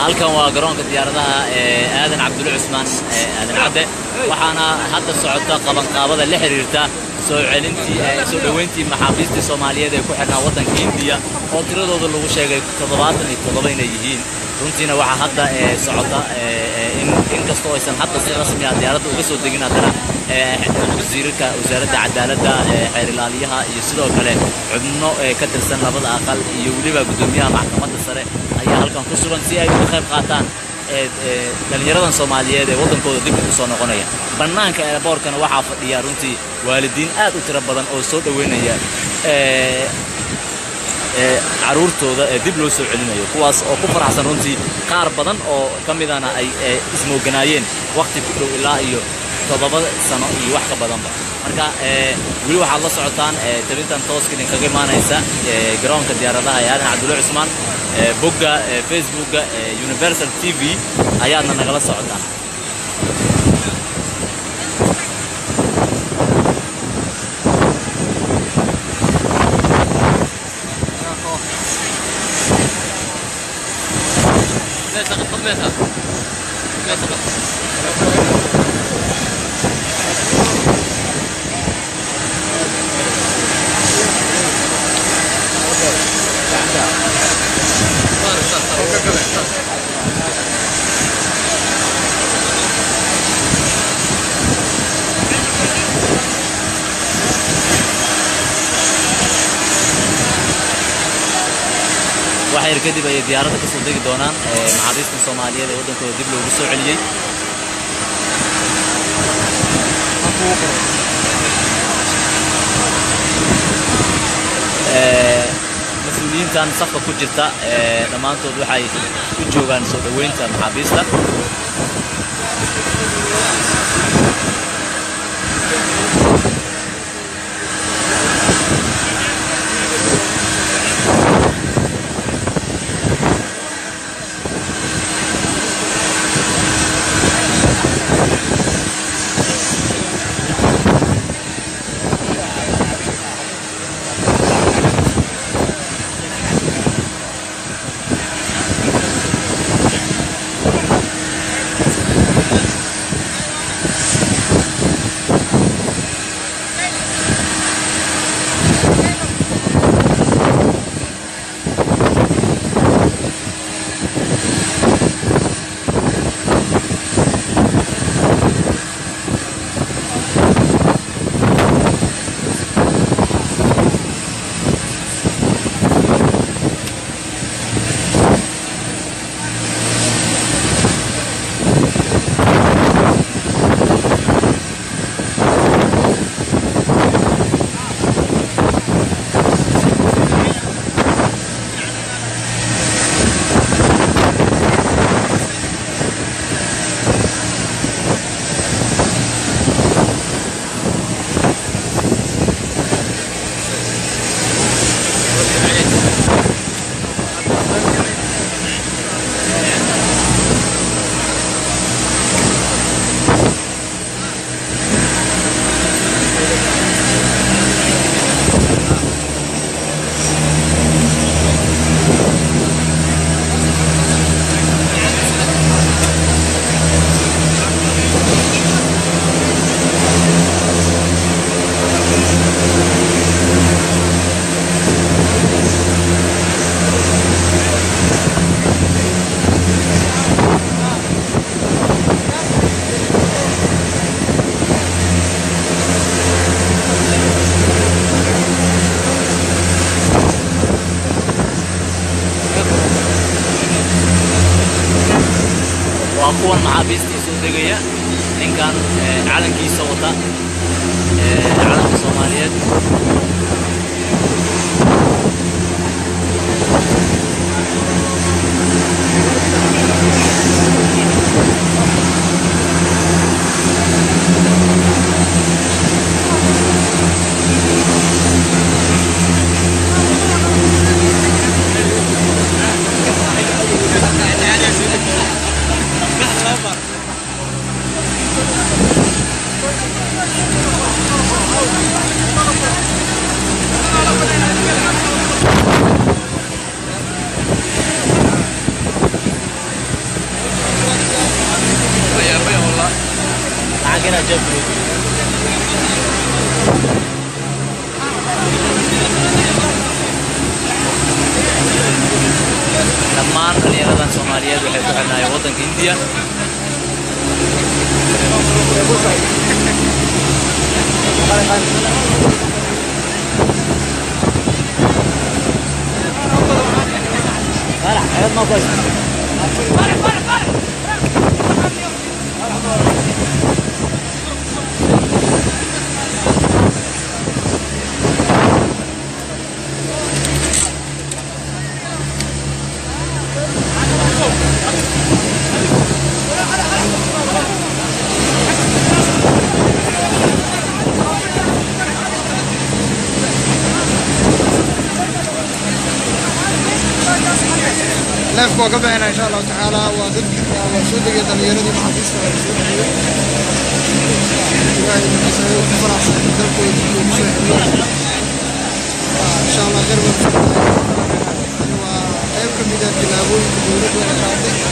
halkan waa garoonka diyaaradaha aadan cabdulle cusmaan aadan cadde waxaana hadda socota qabanqaabada la xiriirta soo dhaweyntii maxaabiistii Soomaaliyeed ee ku xirnaa waddanka Hindiya oo tiradooda lagu sheegay 77 inay yihiin runtiina waxa hadda socota in kastoo aysan hadda si rasmi ah diyaaradda uga soo degin haddana wasiirka wasaaradda cadaaladda xeer ilaaliyaha iyo sidoo kale xubno ka tirsan labada aqal iyo waliba gudoomiyaha maxkamadda sare ayaa halkan ku sugan si ay uga qayb qaataan dhalinyaradan Soomaaliyeed ee waddankooda dib ugu soo noqonaya bannaanka airportkana waxaa fadhiya runtii waalidiin aad u tiro badan oo soo dhaweynaya caruurtooda dib loo soo celinayo kuwaas oo ku faraxsan runtii qaar badan oo kamidana ay ismooganaayeen waqti ku dhow ilaa iyo 7 sano iyo wax ka badanba marka wali waxaad la socotaan tabintan tooska idinkaga imaanaysa garoonka diyaaradaha ee aadan cabdulle cusmaan bogga facebookga Universal TV ayaadna nagala socotaan waxay kadib ay diyaaradda ka soo degi doonaan maxaabiista Soomaaliyeed ee waddankooda dib loogu soo celiyay mas'uuliyiintan safka ku jirta dhammaantood waxay ku joogaan soo dhaweynta maxaabiista وأقوى محابيستي سودقية إن كان علن كيسة وطا علن الصوماليات عاقنا جبرو لما خلينا الصوماليات وحيث حنا وطن هندية فرح حياة ما بس لف وقبعنا إن شاء الله تعالى وضد وسودة جدا يردي محافظة إن شاء الله غير ويمكن بداية الأبوي كدولة وعشاطي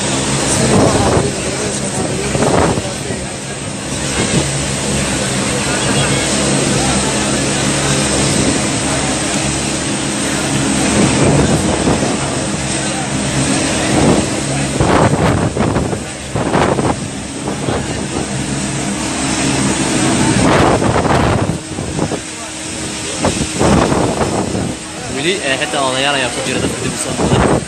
حتى odayaal ayaa ku jira dadka dib u soo noqday